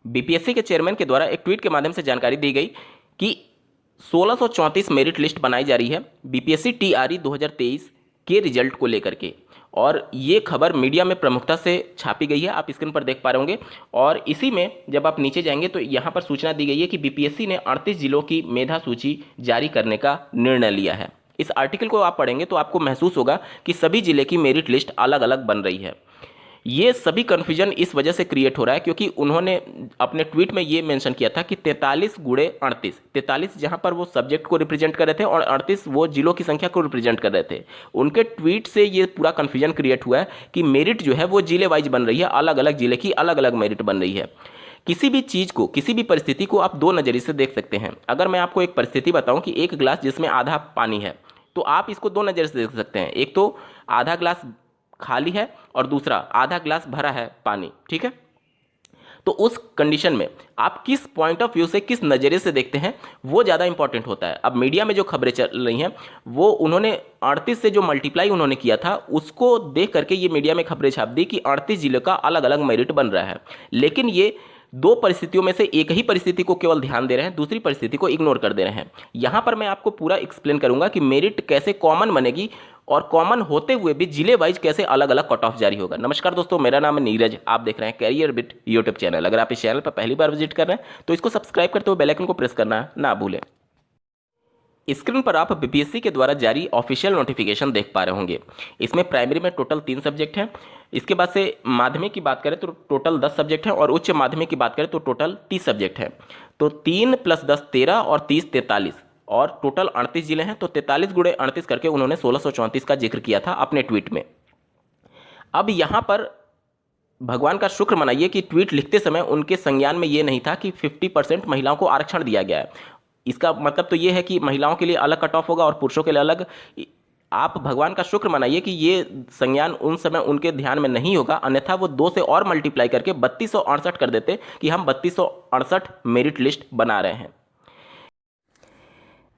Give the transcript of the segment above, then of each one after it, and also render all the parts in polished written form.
BPSC के chairman के द्वारा एक ट्वीट के माध्यम से जानकारी दी गई कि 1634 मेरिट लिस्ट बनाई जा रही है बीपीएससी टीआरई 2023 के रिजल्ट को लेकर के। और ये खबर मीडिया में प्रमुखता से छापी गई है, आप स्क्रीन पर देख पा रहे होंगे। और इसी में जब आप नीचे जाएंगे तो यहाँ पर सूचना दी गई है कि बीपीएससी ने 38 जिलों की मेधा सूची जारी करने का निर्णय लिया है। इस आर्टिकल को आप पढ़ेंगे तो आपको महसूस होगा कि सभी जिले की मेरिट लिस्ट अलग अलग बन रही है। ये सभी कन्फ्यूजन इस वजह से क्रिएट हो रहा है क्योंकि उन्होंने अपने ट्वीट में ये मेंशन किया था कि 43 गुणे 38, 43 जहां पर वो सब्जेक्ट को रिप्रेजेंट कर रहे थे और 38 वो जिलों की संख्या को रिप्रेजेंट कर रहे थे। उनके ट्वीट से ये पूरा कन्फ्यूजन क्रिएट हुआ है कि मेरिट जो है वो जिले वाइज बन रही है, अलग अलग जिले की अलग अलग मेरिट बन रही है। किसी भी चीज़ को, किसी भी परिस्थिति को आप दो नज़रिए से देख सकते हैं। अगर मैं आपको एक परिस्थिति बताऊं कि एक गिलास जिसमें आधा पानी है, तो आप इसको दो नज़रिए से देख सकते हैं। एक तो आधा गिलास खाली है और दूसरा आधा गिलास भरा है पानी, ठीक है। तो उस कंडीशन में आप किस पॉइंट ऑफ व्यू से, किस नज़रिए से देखते हैं, वो ज़्यादा इंपॉर्टेंट होता है। अब मीडिया में जो खबरें चल रही हैं वो उन्होंने 38 से जो मल्टीप्लाई उन्होंने किया था उसको देख करके ये मीडिया में खबरें छाप दी कि 38 जिलों का अलग अलग मेरिट बन रहा है। लेकिन ये दो परिस्थितियों में से एक ही परिस्थिति को केवल ध्यान दे रहे हैं, दूसरी परिस्थिति को इग्नोर कर दे रहे हैं। यहाँ पर मैं आपको पूरा एक्सप्लेन करूंगा कि मेरिट कैसे कॉमन बनेगी और कॉमन होते हुए भी जिले वाइज कैसे अलग अलग कट ऑफ जारी होगा। नमस्कार दोस्तों, मेरा नाम है नीरज, आप देख रहे हैं कैरियर बिट यूट्यूब चैनल। अगर आप इस चैनल पर पहली बार विजिट कर रहे हैं तो इसको सब्सक्राइब करते हुए बेल आइकन को प्रेस करना ना भूलें। स्क्रीन पर आप बीपीएससी के द्वारा जारी ऑफिशियल नोटिफिकेशन देख पा रहे होंगे। इसमें प्राइमरी में टोटल 3 सब्जेक्ट हैं। इसके बाद से माध्यमिक की बात करें तो टोटल 10 सब्जेक्ट हैं और उच्च माध्यमिक की बात करें तो टोटल 30 सब्जेक्ट हैं। तो 3 + 10 13 और 30 43 और टोटल 38 जिले हैं। तो 43 गुणे 38 करके उन्होंने 1634 का जिक्र किया था अपने ट्वीट में। अब यहाँ पर भगवान का शुक्र मनाइए कि ट्वीट लिखते समय उनके संज्ञान में ये नहीं था कि 50% महिलाओं को आरक्षण दिया गया है। इसका मतलब तो ये है कि महिलाओं के लिए अलग कट ऑफ होगा और पुरुषों के लिए अलग। आप भगवान का शुक्र मनाइए कि ये संज्ञान उन समय उनके ध्यान में नहीं होगा, अन्यथा वो 2 से और मल्टीप्लाई करके 3268 कर देते कि हम 3268 मेरिट लिस्ट बना रहे हैं।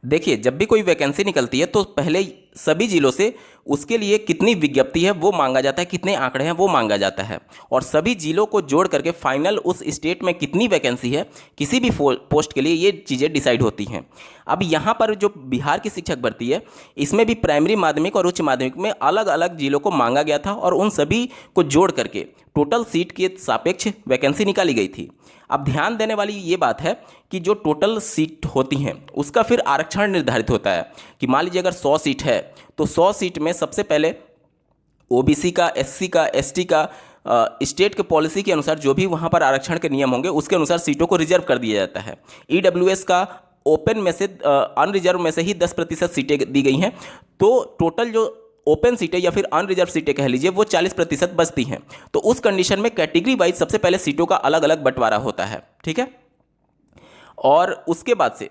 देखिए, जब भी कोई वैकेंसी निकलती है तो पहले सभी जिलों से उसके लिए कितनी विज्ञप्ति है वो मांगा जाता है, कितने आंकड़े हैं वो मांगा जाता है, और सभी जिलों को जोड़ करके फाइनल उस स्टेट में कितनी वैकेंसी है किसी भी पोस्ट के लिए ये चीज़ें डिसाइड होती हैं। अब यहाँ पर जो बिहार की शिक्षक भर्ती है इसमें भी प्राइमरी, माध्यमिक और उच्च माध्यमिक में अलग अलग जिलों को मांगा गया था और उन सभी को जोड़ करके टोटल सीट के सापेक्ष वैकेंसी निकाली गई थी। अब ध्यान देने वाली ये बात है कि जो टोटल सीट होती हैं उसका फिर आरक्षण निर्धारित होता है कि मान लीजिए अगर 100 सीट है तो 100 सीट में सबसे पहले ओबीसी का, एससी का, एसटी का, स्टेट के पॉलिसी के अनुसार जो भी वहाँ पर आरक्षण के नियम होंगे उसके अनुसार सीटों को रिजर्व कर दिया जाता है। ईडब्ल्यूएस का ओपन में से, अनरिजर्व में से ही 10% सीटें दी गई हैं। तो टोटल जो ओपन सीटें या फिर अनरिजर्व सीटें कह लीजिए वो 40% बचती हैं। तो उस कंडीशन में कैटेगरी वाइज सबसे पहले सीटों का अलग अलग बंटवारा होता है, ठीक है। और उसके बाद से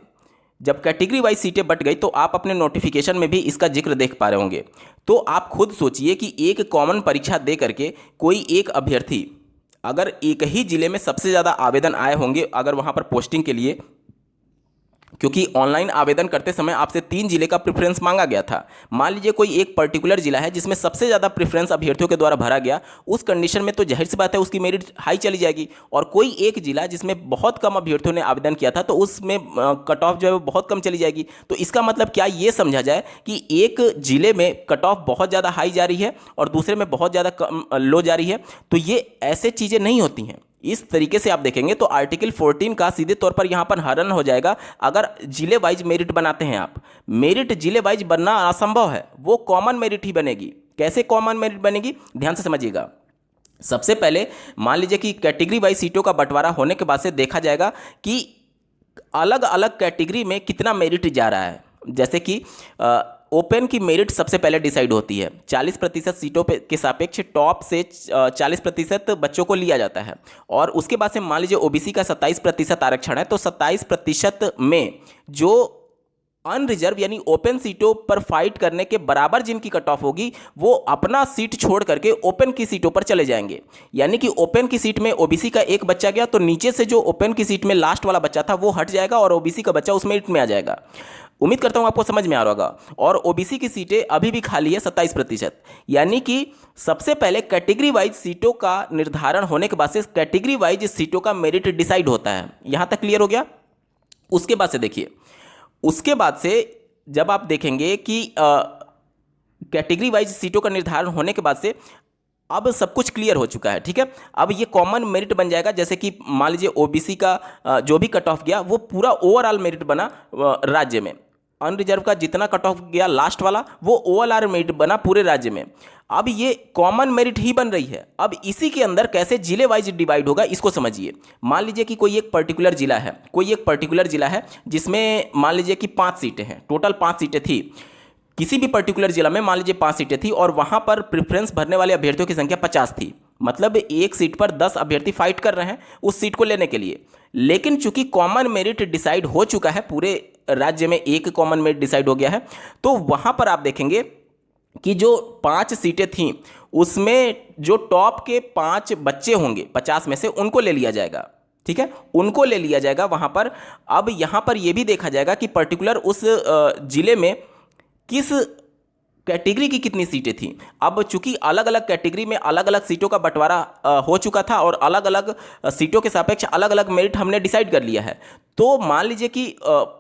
जब कैटेगरी वाइज सीटें बट गई तो आप अपने नोटिफिकेशन में भी इसका जिक्र देख पा रहे होंगे। तो आप खुद सोचिए कि एक कॉमन परीक्षा दे करके कोई एक अभ्यर्थी, अगर एक ही जिले में सबसे ज़्यादा आवेदन आए होंगे अगर वहाँ पर पोस्टिंग के लिए, क्योंकि ऑनलाइन आवेदन करते समय आपसे 3 जिले का प्रेफरेंस मांगा गया था। मान लीजिए कोई एक पर्टिकुलर जिला है जिसमें सबसे ज़्यादा प्रेफरेंस अभ्यर्थियों के द्वारा भरा गया, उस कंडीशन में तो जाहिर सी बात है उसकी मेरिट हाई चली जाएगी। और कोई एक जिला जिसमें बहुत कम अभ्यर्थियों ने आवेदन किया था तो उसमें कट ऑफ जो है वो बहुत कम चली जाएगी। तो इसका मतलब क्या ये समझा जाए कि एक जिले में कट ऑफ बहुत ज़्यादा हाई जा रही है और दूसरे में बहुत ज़्यादा कम लो जा रही है? तो ये ऐसे चीज़ें नहीं होती हैं। इस तरीके से आप देखेंगे तो आर्टिकल 14 का सीधे तौर पर यहाँ पर हनन हो जाएगा अगर जिले वाइज मेरिट बनाते हैं आप। मेरिट जिले वाइज बनना असंभव है, वो कॉमन मेरिट ही बनेगी। कैसे कॉमन मेरिट बनेगी, ध्यान से समझिएगा। सबसे पहले मान लीजिए कि कैटेगरी वाइज सीटों का बंटवारा होने के बाद से देखा जाएगा कि अलग अलग कैटेगरी में कितना मेरिट जा रहा है। जैसे कि ओपन की मेरिट सबसे पहले डिसाइड होती है, 40% सीटों पे के सापेक्ष टॉप से 40% बच्चों को लिया जाता है। और उसके बाद से मान लीजिए ओबीसी का 27% आरक्षण है तो 27% में जो अनरिजर्व यानी ओपन सीटों पर फाइट करने के बराबर जिनकी कट ऑफ होगी वो अपना सीट छोड़ करके ओपन की सीटों पर चले जाएंगे। यानी कि ओपन की सीट में ओबीसी का एक बच्चा गया तो नीचे से जो ओपन की सीट में लास्ट वाला बच्चा था वो हट जाएगा और ओबीसी का बच्चा उस मेरिट में आ जाएगा। उम्मीद करता हूं आपको समझ में आ रहा होगा। और ओबीसी की सीटें अभी भी खाली है 27%, यानी कि सबसे पहले कैटेगरी वाइज सीटों का निर्धारण होने के बाद से कैटेगरी वाइज सीटों का मेरिट डिसाइड होता है। यहां तक क्लियर हो गया। उसके बाद से देखिए, उसके बाद से जब आप देखेंगे कि कैटेगरी वाइज सीटों का निर्धारण होने के बाद से अब सब कुछ क्लियर हो चुका है, ठीक है। अब ये कॉमन मेरिट बन जाएगा, जैसे कि मान लीजिए ओबीसी का जो भी कट ऑफ गया वो पूरा ओवरऑल मेरिट बना राज्य में। अनरिजर्व का जितना कट ऑफ गया लास्ट वाला वो ओवरऑल मेरिट बना पूरे राज्य में। अब ये कॉमन मेरिट ही बन रही है। अब इसी के अंदर कैसे जिले वाइज डिवाइड होगा इसको समझिए। मान लीजिए कि कोई एक पर्टिकुलर जिला है, कोई एक पर्टिकुलर जिला है जिसमें मान लीजिए कि 5 सीटें हैं, टोटल 5 सीटें थी। किसी भी पर्टिकुलर जिला में मान लीजिए 5 सीटें थी और वहां पर प्रेफरेंस भरने वाले अभ्यर्थियों की संख्या 50 थी। मतलब एक सीट पर 10 अभ्यर्थी फाइट कर रहे हैं उस सीट को लेने के लिए। लेकिन चूंकि कॉमन मेरिट डिसाइड हो चुका है, पूरे राज्य में एक कॉमन मेरिट डिसाइड हो गया है, तो वहां पर आप देखेंगे कि जो 5 सीटें थीं उसमें जो टॉप के 5 बच्चे होंगे 50 में से, उनको ले लिया जाएगा, ठीक है, उनको ले लिया जाएगा वहां पर। अब यहां पर यह भी देखा जाएगा कि पर्टिकुलर उस जिले में किस कैटेगरी की कितनी सीटें थी। अब चूंकि अलग अलग कैटेगरी में अलग अलग सीटों का बंटवारा हो चुका था और अलग अलग सीटों के सापेक्ष अलग अलग मेरिट हमने डिसाइड कर लिया है, तो मान लीजिए कि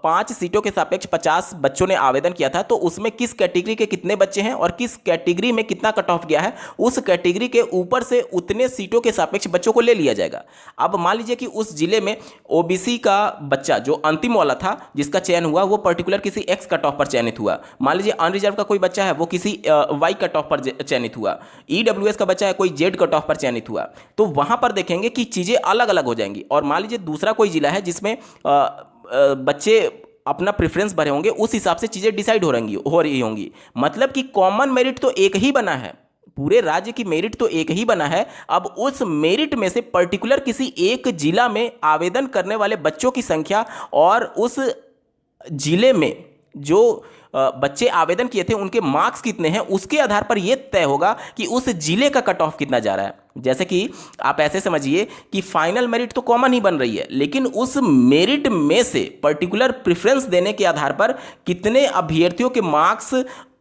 5 सीटों के सापेक्ष 50 बच्चों ने आवेदन किया था, तो उसमें किस कैटेगरी के कितने बच्चे हैं और किस कैटेगरी में कितना कट ऑफ गया है, उस कैटेगरी के ऊपर से उतने सीटों के सापेक्ष बच्चों को ले लिया जाएगा। अब मान लीजिए कि उस जिले में ओबीसी का बच्चा जो अंतिम वाला था जिसका चयन हुआ वो पर्टिकुलर किसी एक्स कट ऑफ पर चयनित हुआ। मान लीजिए अनरिजर्व का कोई बच्चा है वो किसी वाई कट ऑफ पर चयनित हुआ। ईडब्ल्यूएस का बच्चा है कोई जेड कट ऑफ पर चयनित हुआ। तो वहां पर देखेंगे कि चीजें अलग अलग हो जाएंगी। और मान लीजिए दूसरा कोई जिला है जिसमें बच्चे अपना प्रेफरेंस भरे होंगे, उस हिसाब से चीजें डिसाइड हो रही होंगी। मतलब कि कॉमन मेरिट तो एक ही बना है, पूरे राज्य की मेरिट तो एक ही बना है। अब उस मेरिट में से पर्टिकुलर किसी एक जिला में आवेदन करने वाले बच्चों की संख्या और उस जिले में जो बच्चे आवेदन किए थे उनके मार्क्स कितने हैं, उसके आधार पर यह तय होगा कि उस जिले का कट ऑफ कितना जा रहा है। जैसे कि आप ऐसे समझिए कि फाइनल मेरिट तो कॉमन ही बन रही है, लेकिन उस मेरिट में से पर्टिकुलर प्रेफरेंस देने के आधार पर कितने अभ्यर्थियों के मार्क्स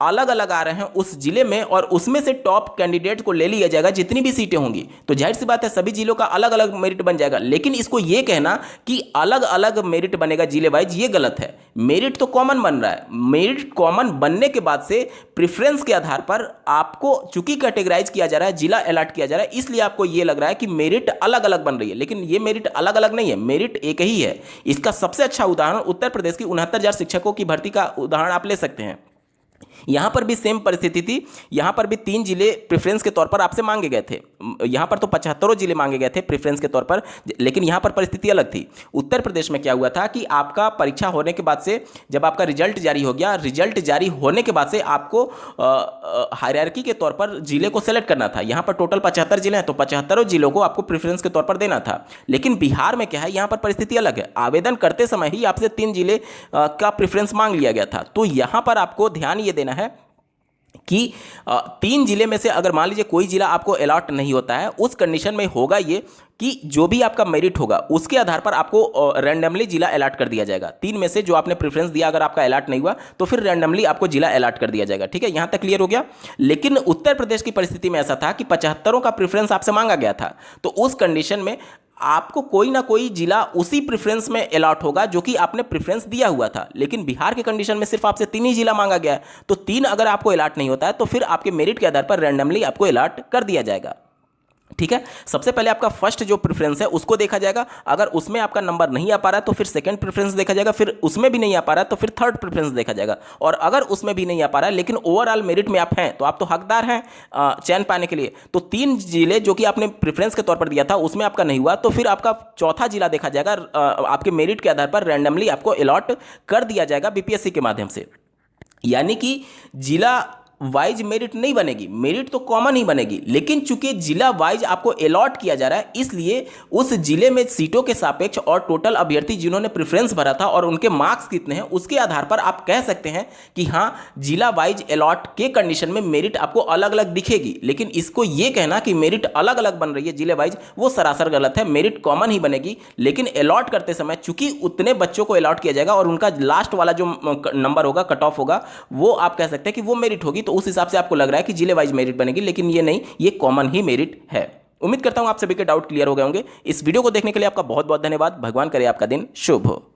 अलग अलग आ रहे हैं उस जिले में, और उसमें से टॉप कैंडिडेट को ले लिया जाएगा जितनी भी सीटें होंगी। तो जाहिर सी बात है सभी जिलों का अलग अलग मेरिट बन जाएगा। लेकिन इसको यह कहना कि अलग अलग मेरिट बनेगा जिले वाइज, ये गलत है। मेरिट तो कॉमन बन रहा है। मेरिट कॉमन बनने के बाद से प्रेफरेंस के आधार पर आपको चूंकि कैटेगराइज किया जा रहा है, जिला अलॉट किया जा रहा है, इसलिए आपको यह लग रहा है कि मेरिट अलग अलग बन रही है। लेकिन यह मेरिट अलग अलग नहीं है, मेरिट एक ही है। इसका सबसे अच्छा उदाहरण उत्तर प्रदेश की 69,000 शिक्षकों की भर्ती का उदाहरण आप ले सकते हैं। यहां पर भी सेम परिस्थिति थी। यहां पर भी 3 जिले प्रेफरेंस के तौर पर आपसे मांगे गए थे। यहां पर तो 75 जिले मांगे गए थे प्रेफरेंस के तौर पर, लेकिन यहां पर परिस्थिति अलग थी। उत्तर प्रदेश में क्या हुआ था कि आपका परीक्षा होने के बाद से जब आपका रिजल्ट जारी हो गया, रिजल्ट जारी होने के बाद से आपको हायरार्की के तौर पर जिले को सेलेक्ट करना था। यहां पर टोटल 75 जिले हैं, तो 75 जिलों को आपको प्रेफरेंस के तौर पर देना था। लेकिन बिहार में क्या है, यहां पर परिस्थिति अलग है। आवेदन करते समय ही आपसे 3 जिले का प्रेफरेंस मांग लिया गया था। तो यहां पर आपको ध्यान ये देना है कि 3 जिले में से अगर मान लीजिए कोई जिला आपको अलॉट नहीं होता है, उस कंडीशन में होगा ये कि जो भी आपका मेरिट होगा उसके आधार पर आपको रैंडमली जिला अलॉट कर दिया जाएगा। 3 में से जो आपने प्रेफरेंस दिया अगर आपका अलॉट नहीं हुआ तो फिर रैंडमली आपको जिला अलॉट कर दिया जाएगा। ठीक है, यहां तक क्लियर हो गया। लेकिन उत्तर प्रदेश की परिस्थिति में ऐसा था कि 75 का प्रेफरेंस आपसे मांगा गया था, तो उस कंडीशन में आपको कोई ना कोई जिला उसी प्रेफरेंस में अलॉट होगा जो कि आपने प्रेफरेंस दिया हुआ था। लेकिन बिहार के कंडीशन में सिर्फ आपसे 3 ही जिला मांगा गया है, तो 3 अगर आपको अलॉट नहीं होता है तो फिर आपके मेरिट के आधार पर रैंडमली आपको अलॉट कर दिया जाएगा। ठीक है, सबसे पहले आपका फर्स्ट जो प्रेफरेंस है उसको देखा जाएगा। अगर उसमें आपका नंबर नहीं आ पा रहा है तो फिर सेकंड प्रेफरेंस देखा जाएगा, फिर उसमें भी नहीं आ पा रहा है तो फिर थर्ड प्रेफरेंस देखा जाएगा। और अगर उसमें भी नहीं आ पा रहा है लेकिन ओवरऑल मेरिट में आप हैं तो आप तो हकदार हैं चयन पाने के लिए। तो 3 जिले जो कि आपने प्रेफरेंस के तौर पर दिया था उसमें आपका नहीं हुआ, तो फिर आपका चौथा जिला देखा जाएगा। आपके मेरिट के आधार पर रैंडमली आपको अलॉट कर दिया जाएगा बीपीएससी के माध्यम से। यानी कि जिला वाइज मेरिट नहीं बनेगी, मेरिट तो कॉमन ही बनेगी, लेकिन चूंकि जिला वाइज आपको अलॉट किया जा रहा है, इसलिए उस जिले में सीटों के सापेक्ष और टोटल अभ्यर्थी जिन्होंने प्रेफरेंस भरा था और उनके मार्क्स कितने हैं उसके आधार पर आप कह सकते हैं कि हाँ जिला वाइज अलॉट के कंडीशन में मेरिट आपको अलग अलग दिखेगी। लेकिन इसको यह कहना कि मेरिट अलग अलग बन रही है जिले वाइज, वो सरासर गलत है। मेरिट कॉमन ही बनेगी, लेकिन अलॉट करते समय चूंकि उतने बच्चों को अलॉट किया जाएगा और उनका लास्ट वाला जो नंबर होगा, कट ऑफ होगा, वो आप कह सकते हैं कि वो मेरिट होगी। तो उस हिसाब से आपको लग रहा है कि जिले वाइज मेरिट बनेगी, लेकिन ये नहीं, ये कॉमन ही मेरिट है। उम्मीद करता हूं आप सभी के डाउट क्लियर हो गए होंगे। इस वीडियो को देखने के लिए आपका बहुत बहुत धन्यवाद। भगवान करे आपका दिन शुभ हो।